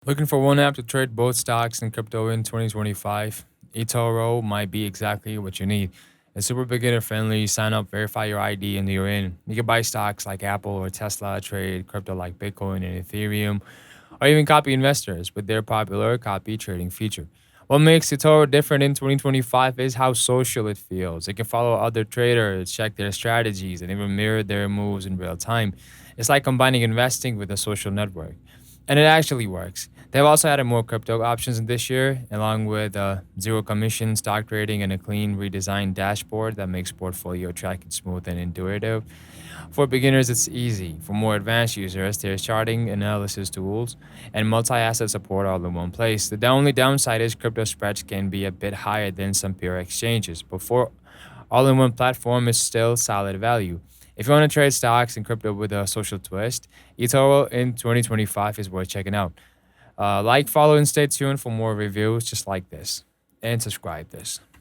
Looking for one app to trade both stocks and crypto in 2025? eToro might be exactly what you need. It's super beginner friendly. Sign up, verify your ID, and you're in. You can buy stocks like Apple or Tesla, trade crypto like Bitcoin and Ethereum, or even copy investors with their popular copy trading feature. What makes eToro different in 2025 is how social it feels. It can follow other traders, check their strategies, and even mirror their moves in real time. It's like combining investing with a social network. And it actually works. They've also added more crypto options in this year, along with zero commission stock trading and a clean redesigned dashboard that makes portfolio tracking smooth and intuitive. For beginners, it's easy. For more advanced users, there's charting, analysis tools, and multi-asset support all in one place. The only downside is crypto spreads can be a bit higher than some pure exchanges, but for all-in-one platform is still solid value. If you want to trade stocks and crypto with a social twist, eToro in 2025 is worth checking out. Like, follow, and stay tuned for more reviews just like this. And subscribe this.